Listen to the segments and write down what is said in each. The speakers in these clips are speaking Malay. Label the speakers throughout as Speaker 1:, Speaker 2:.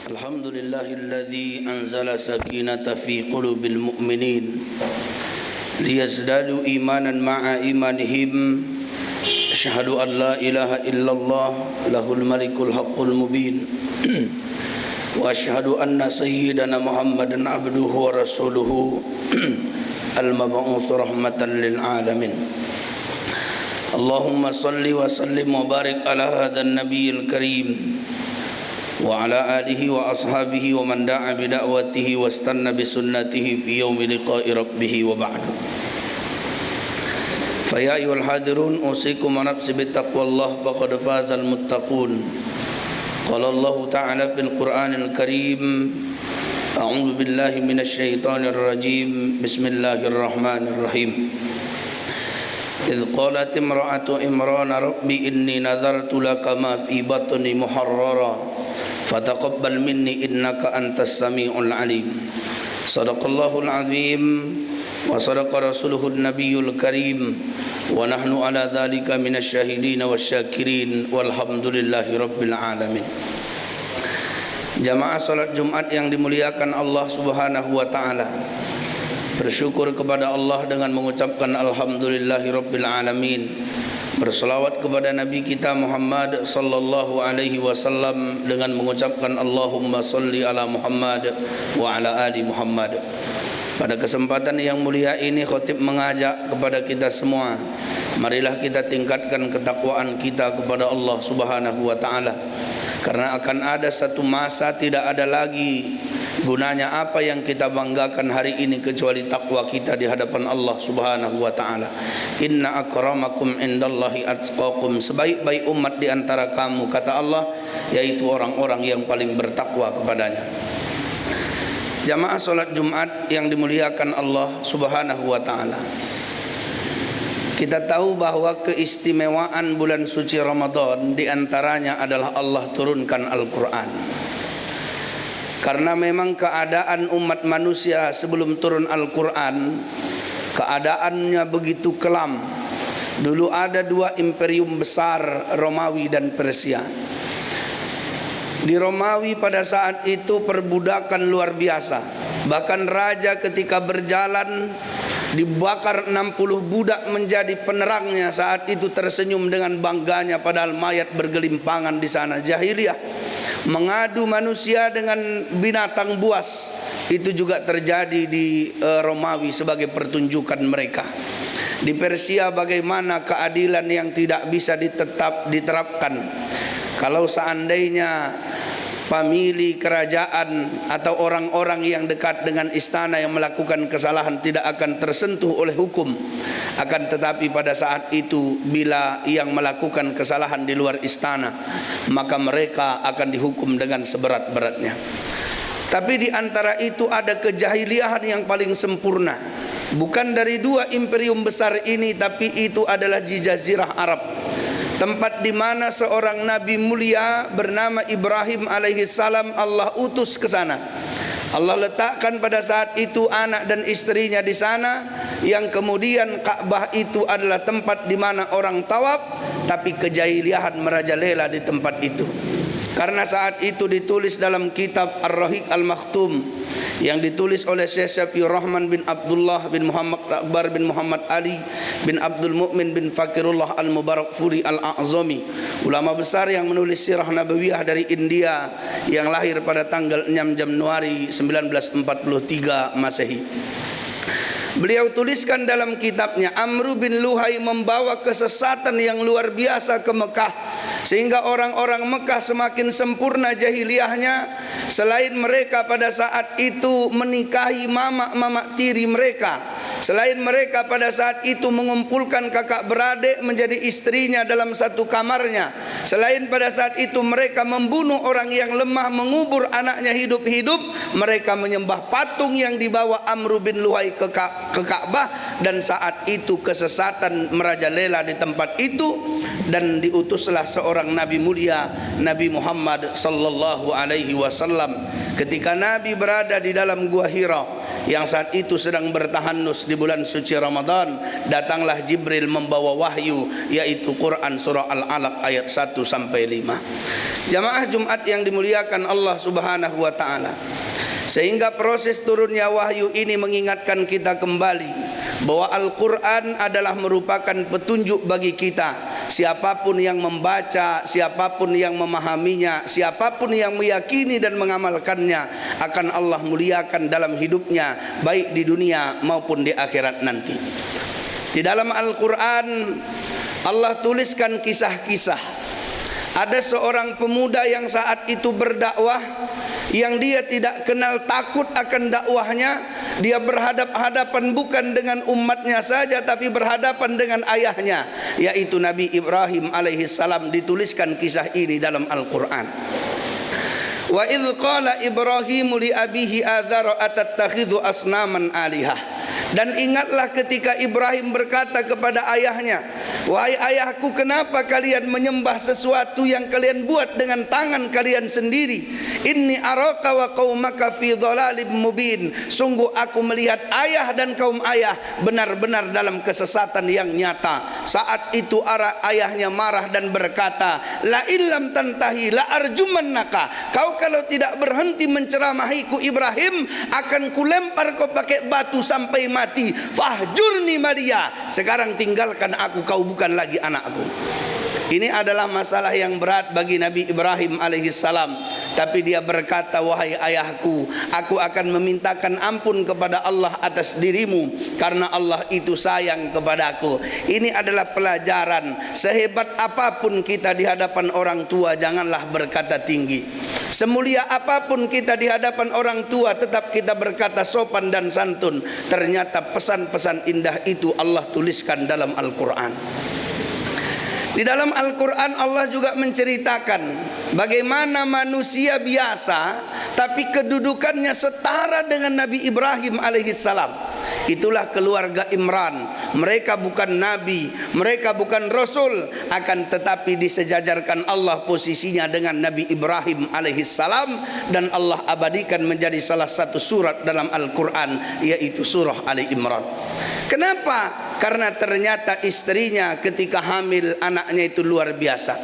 Speaker 1: Alhamdulillahilladzi anzala sakinata fi qulubil mu'minin liyazdadu imanan ma'a imanihim. Asyhadu an la ilaha illallah lahul malikul haqqul mubin wa asyhadu anna sayyidana Muhammadan abduhu wa rasuluhu al-mab'uts rahmatan lil alamin. Allahumma salli wa sallim wa barik ala hadzal nabiyil karim wa ala alihi wa ashabihi wa man da'a bi da'watihi wastanna bi sunnatihi fi yaumi liqa'i rabbih wa ba'du. Fa ya ayyuhal hadirun usikum wa nafsi bi taqwallah faqad fazal muttaqun. Qala Allah ta'ala fil Qur'anil Karim, a'udzu billahi minasy syaithanir rajim. Bismillahirrahmanirrahim. Idz qalat imra'atu Imran rabbi inni nadartu laka ma fi batni muharrara fataqabbal minni innaka antas samiul alim. Sadaqallahul azim wa sadaqa rasuluhun nabiyul karim wa nahnu ala dzalika minasyahidin wasyakirin walhamdulillahi rabbil alamin. Jamaah salat Jumat yang dimuliakan Allah Subhanahu wa taala, bersyukur kepada Allah dengan mengucapkan alhamdulillahi rabbil alamin. Berselawat kepada Nabi kita Muhammad sallallahu alaihi wasallam dengan mengucapkan Allahumma salli ala Muhammad wa ala ali Muhammad. Pada kesempatan yang mulia ini khatib mengajak kepada kita semua, marilah kita tingkatkan ketakwaan kita kepada Allah Subhanahu wa taala. Karena akan ada satu masa tidak ada lagi gunanya apa yang kita banggakan hari ini kecuali takwa kita di hadapan Allah Subhanahu wa taala. Inna akramakum indallahi atqakum, sebaik-baik umat di antara kamu, kata Allah, yaitu orang-orang yang paling bertakwa kepadanya. Jamaah salat Jumat yang dimuliakan Allah Subhanahu wa taala, kita tahu bahwa keistimewaan bulan suci Ramadan di antaranya adalah Allah turunkan Al-Quran. Karena memang keadaan umat manusia sebelum turun Al-Quran, keadaannya begitu kelam. Dulu ada dua imperium besar, Romawi dan Persia. Di Romawi pada saat itu perbudakan luar biasa. Bahkan raja ketika berjalan dibakar 60 budak menjadi penerangnya. Saat itu tersenyum dengan bangganya padahal mayat bergelimpangan di sana. Jahiliyah, mengadu manusia dengan binatang buas, itu juga terjadi di Romawi sebagai pertunjukan mereka. Di Persia bagaimana keadilan yang tidak bisa diterapkan. Kalau seandainya famili kerajaan atau orang-orang yang dekat dengan istana yang melakukan kesalahan tidak akan tersentuh oleh hukum. Akan tetapi pada saat itu bila yang melakukan kesalahan di luar istana, maka mereka akan dihukum dengan seberat-beratnya. Tapi di antara itu ada kejahiliahan yang paling sempurna. Bukan dari dua imperium besar ini, tapi itu adalah di Jazirah Arab, tempat di mana seorang nabi mulia bernama Ibrahim alaihi salam Allah utus ke sana. Allah letakkan pada saat itu anak dan istrinya di sana, yang kemudian Ka'bah itu adalah tempat di mana orang tawaf, tapi kejahiliahan merajalela di tempat itu. Karena saat itu ditulis dalam kitab Ar-Rahiq Al-Maktum yang ditulis oleh Syekh Syafiur Rahman bin Abdullah bin Muhammad Akbar bin Muhammad Ali bin Abdul Mu'min bin Fakirullah Al-Mubarakfuri Al-A'zami, ulama besar yang menulis sirah nabawiyah dari India, yang lahir pada tanggal 6 Januari 1943 Masehi. Beliau tuliskan dalam kitabnya, Amru bin Luhai membawa kesesatan yang luar biasa ke Mekah, sehingga orang-orang Mekah semakin sempurna jahiliyahnya. Selain mereka pada saat itu menikahi mama-mama tiri mereka, selain mereka pada saat itu mengumpulkan kakak beradik menjadi istrinya dalam satu kamarnya, selain pada saat itu mereka membunuh orang yang lemah, mengubur anaknya hidup-hidup, mereka menyembah patung yang dibawa Amru bin Luhai ke ke Ka'bah, dan saat itu kesesatan merajalela di tempat itu, dan diutuslah seorang nabi mulia, Nabi Muhammad sallallahu alaihi wasallam. Ketika Nabi berada di dalam Gua Hira yang saat itu sedang bertahanus di bulan suci Ramadan, datanglah Jibril membawa wahyu, yaitu Quran surah Al-Alaq ayat 1 sampai 5. Jamaah Jumat yang dimuliakan Allah Subhanahu wa taala, sehingga proses turunnya wahyu ini mengingatkan kita kembali bahwa Al-Quran adalah merupakan petunjuk bagi kita. Siapapun yang membaca, siapapun yang memahaminya, siapapun yang meyakini dan mengamalkannya, akan Allah muliakan dalam hidupnya, baik di dunia maupun di akhirat nanti. Di dalam Al-Quran Allah tuliskan kisah-kisah. Ada seorang pemuda yang saat itu berdakwah, yang dia tidak kenal takut akan dakwahnya. Dia berhadap-hadapan bukan dengan umatnya saja, tapi berhadapan dengan ayahnya, yaitu Nabi Ibrahim alaihissalam. Dituliskan kisah ini dalam Al-Quran. Wa idh qala Ibrahimu li abihi adzara atattakhidhu asnaman alihah. Dan ingatlah ketika Ibrahim berkata kepada ayahnya, wahai ayahku, kenapa kalian menyembah sesuatu yang kalian buat dengan tangan kalian sendiri? Inni araka wa qaumaka fi dhalalim mubin. Sungguh aku melihat ayah dan kaum ayah benar-benar dalam kesesatan yang nyata. Saat itu ayahnya marah dan berkata, la illam tantahi la arjumannaka. Kau kalau tidak berhenti menceramahiku Ibrahim, akan kulempar kau pakai batu sampai mati. Fahjurni Maria. Sekarang tinggalkan aku, kau bukan lagi anakku. Ini adalah masalah yang berat bagi Nabi Ibrahim alaihissalam. Tapi dia berkata, wahai ayahku, aku akan memintakan ampun kepada Allah atas dirimu, karena Allah itu sayang kepadaku. Ini adalah pelajaran. Sehebat apapun kita di hadapan orang tua, janganlah berkata tinggi. Semulia apapun kita di hadapan orang tua, tetap kita berkata sopan dan santun. Ternyata pesan-pesan indah itu Allah tuliskan dalam Al-Quran. Di dalam Al-Quran Allah juga menceritakan bagaimana manusia biasa, tapi kedudukannya setara dengan Nabi Ibrahim alaihissalam. Itulah keluarga Imran. Mereka bukan nabi, mereka bukan rasul, akan tetapi disejajarkan Allah posisinya dengan Nabi Ibrahim alaihissalam, dan Allah abadikan menjadi salah satu surat dalam Al-Quran, yaitu surah Ali Imran. Kenapa? Karena ternyata istrinya ketika hamil anaknya itu luar biasa.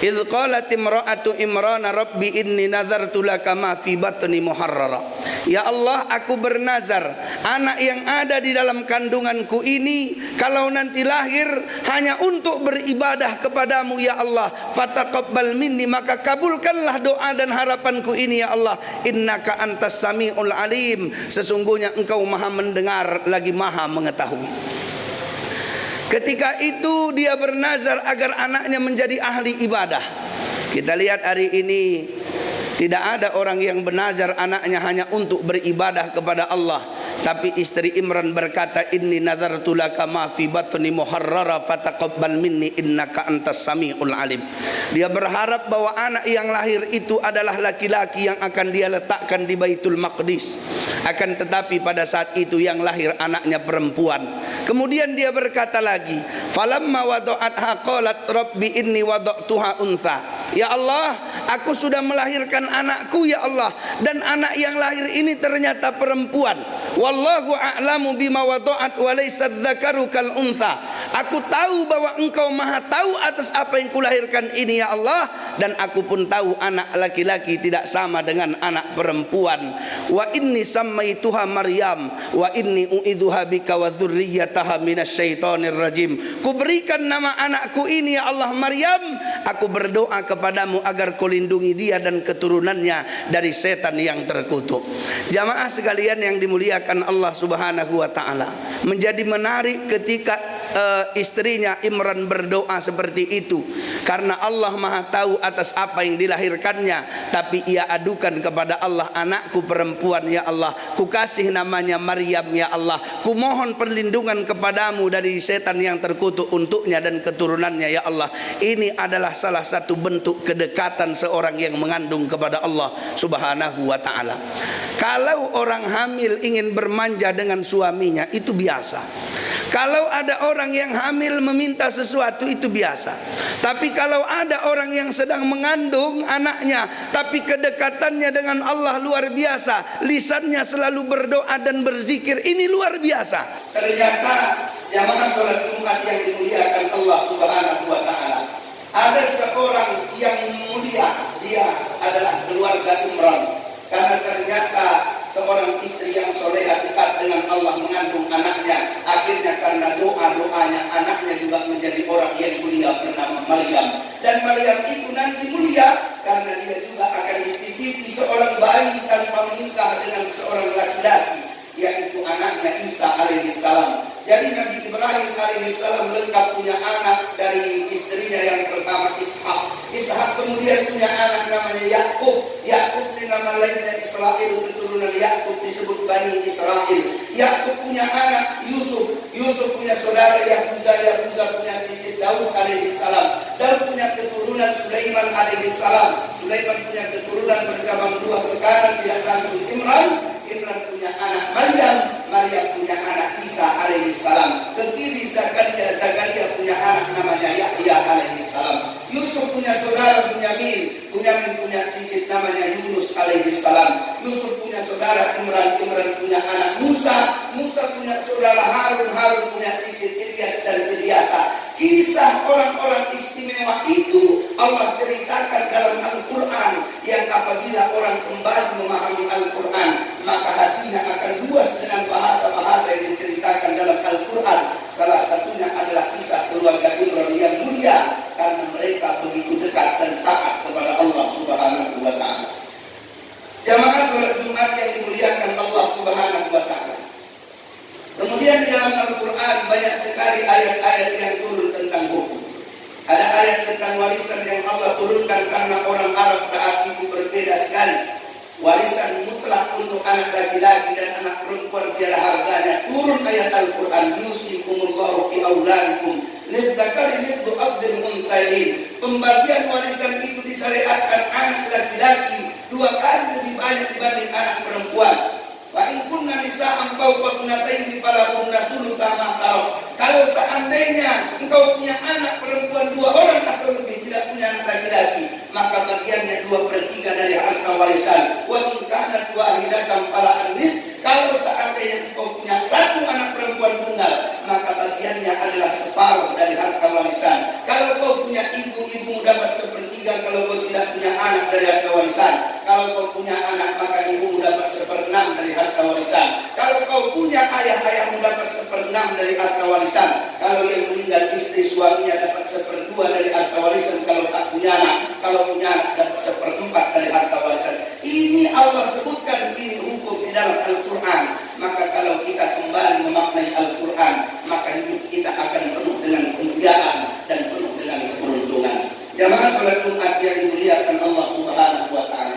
Speaker 1: Idh qalat imra'atu Imran rabbi inni nazartu laka ma fi batni muharrara. Ya Allah, aku bernazar anak yang ada di dalam kandunganku ini, kalau nanti lahir hanya untuk beribadah kepadamu ya Allah. Fataqabbal minni, maka kabulkanlah doa dan harapanku ini ya Allah. Innaka antas samiul alim, sesungguhnya engkau maha mendengar lagi maha mengetahui. Ketika itu dia bernazar agar anaknya menjadi ahli ibadah. Kita lihat hari ini tidak ada orang yang bernazar anaknya hanya untuk beribadah kepada Allah. Tapi istri Imran berkata, inni nazartu laka ma fi batni muharrara fataqabbal minni innaka antas samiul alim. Dia berharap bahwa anak yang lahir itu adalah laki-laki yang akan dia letakkan di Baitul Maqdis. Akan tetapi pada saat itu yang lahir anaknya perempuan. Kemudian dia berkata lagi, falamma wada'atha qalat rabbi inni wada'tuha untha. Ya Allah, aku sudah melahirkan anakku ya Allah, dan anak yang lahir ini ternyata perempuan. Wallahu a'lamu bima wada'at wa laysa dzakaru kal untha. Aku tahu bahwa engkau maha tahu atas apa yang kulahirkan ini ya Allah, dan aku pun tahu anak laki-laki tidak sama dengan anak perempuan. Wa inni sammaituha Maryam wa inni u'idzuha bika wa dzurriyyataha minasyaitonir rajim. Kuberikan nama anakku ini ya Allah Maryam. Aku berdoa kepadamu agar kau lindungi dia dan keturunannya dari setan yang terkutuk. Jamaah sekalian yang dimuliakan Allah Subhanahu wa taala, menjadi menarik ketika istrinya Imran berdoa seperti itu, karena Allah Maha tahu atas apa yang dilahirkannya, tapi ia adukan kepada Allah, anakku perempuan ya Allah, ku kasih namanya Maryam ya Allah, ku mohon perlindungan kepadamu dari setan yang terkutuk untuknya dan keturunannya ya Allah. Ini adalah salah satu bentuk kedekatan seorang yang mengandung kepada Allah Subhanahu wa ta'ala. Kalau orang hamil ingin bermanja dengan suaminya, itu biasa. Kalau ada orang yang hamil meminta sesuatu, itu biasa. Tapi kalau ada orang yang sedang mengandung anaknya, tapi kedekatannya dengan Allah luar biasa, lisannya selalu berdoa dan berzikir, ini luar biasa. Ternyata jamaah sholat Jumat yang dimuliakan Allah Subhanahu wa ta'ala, ada seorang yang mulia, dia adalah keluarga Imran. Karena ternyata seorang istri yang soleha dekat dengan Allah mengandung anaknya, akhirnya karena doa-doanya anaknya juga menjadi orang yang mulia bernama Maryam. Dan Maryam itu nanti mulia karena dia juga akan dititipi seorang bayi tanpa menikah dengan seorang laki-laki, yaitu anaknya Isa alaihissalam. Jadi Nabi Ibrahim alaihissalam lengkap punya anak dari istrinya yang pertama Ishak. Ishak kemudian punya anak namanya Yakub. Yakub ini nama lainnya Israel, keturunan Yakub disebut Bani Israel. Yakub punya anak Yusuf. Yusuf punya saudara Yahuza. Yahuza punya cicit Daud alaihissalam. Daud punya keturunan Sulaiman alaihissalam. Sulaiman punya keturunan bercabang dua ke kanan tidak langsung Imran. Imran punya anak Maryam. Maryam punya anak Isa alaihissalam. Ke kiri Zakaria. Zakaria punya anak namanya Yahya alaihissalam. Yusuf punya saudara Bunyamin. Bunyamin punya cicit namanya Yunus alaihissalam. Yusuf punya saudara Imran. Imran punya anak Musa. Musa punya saudara Harun. Harun punya cicit Ilyas dan Ilyasa. Kisah orang-orang istimewa itu Allah ceritakan dalam Al-Quran, yang apabila orang kembali memahami Al-Quran, maka hatinya akan luas dengan bahasa-bahasa yang diceritakan dalam Al-Quran. Salah satunya adalah kisah keluarga Imran yang mulia, karena mereka begitu dekat dan taat kepada Allah Subhanahu wa ta'ala. Jamaah sholat Jumat yang dimuliakan Allah Subhanahu wa ta'ala. Kemudian di dalam Al-Quran banyak sekali ayat-ayat yang turun tentang hukum. Ada ayat tentang warisan yang Allah turunkan karena orang Arab saat itu berbeda sekali. Warisan mutlak untuk anak laki-laki dan anak perempuan tiada harganya. Turun ayat Al-Quran, yusikumullahu fi auladikum lidzakari mithlu hadzil unthayain. Pembagian warisan itu disyariatkan anak laki-laki 2 kali lebih banyak dibanding anak perempuan. Wa in kunna nisa'an fawqa thnataini falahunna thulutha ma tarak. Kalau seandainya engkau punya anak perempuan 2 orang atau lebih, tidak punya anak laki-laki, maka bagiannya 2/3 dari harta warisan. Wa in kanat wahidatan fala an-nisf. Kalau seandainya engkau punya 1 anak perempuan tunggal, maka bagiannya adalah separuh dari harta warisan. Kalau kau punya ibu dapat 1/3 kalau kau tidak punya anak dari harta warisan. Kalau kau punya anak, maka ibumu dapat 1/6 dari harta warisan. Kalau kau punya ayahmu dapat 1/6 dari harta warisan. Kalau yang meninggal istri suaminya dapat 1/2 dari harta warisan kalau tak punya anak. Kalau punya anak dapat 1/4 dari harta warisan. Ini Allah sebutkan, ini hukum di dalam Al-Quran. Maka kalau kita kembali memaknai Al-Quran, maka hidup kita akan penuh dengan kemuliaan dan penuh dengan keberuntungan. Jamaah sholat Jumat yang dimuliakan Allah Subhanahu wa ta'ala,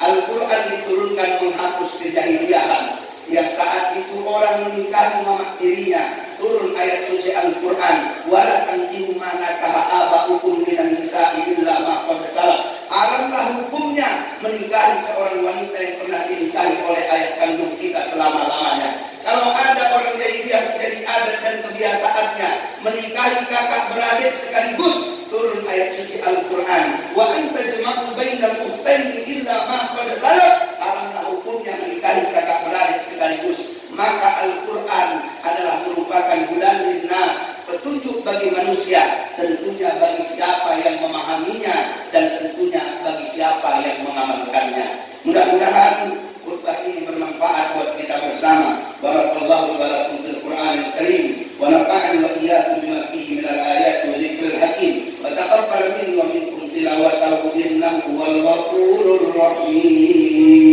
Speaker 1: Al-Quran diturunkan menghapus kejahiliahan yang saat itu orang menikahi mama tirinya. Turun ayat suci Al-Quran, wala tankihu ma nakaha aba'ukum minan nisa'i illa ma qad salaf. Haramlah hukumnya menikahi seorang wanita yang pernah dinikahi oleh ayah kandung kita selama-lamanya. Kalau ada orang jahiliyah menjadi adat dan kebiasaannya menikahi kakak beradik sekaligus, turun ayat suci Al-Quran, wa anta jama'u bainal ukhtaini illa ma qad salaf. Haramlah hukumnya menikahi kakak beradik sekaligus. Maka Al-Quran adalah merupakan hudan linnas, petunjuk bagi manusia, tentunya bagi siapa yang memahaminya dan tentunya bagi siapa yang mengamalkannya. Mudah-mudahan khutbah ini bermanfaat buat kita bersama. Barakallahu wa lakum fil Qur'anil Karim wa nafa'ani wa iyyakum bima fihi minal ayati wa dzikril hakim wa taqabbal minni wa minkum tilawatahu innahu wal ghafurur rahim.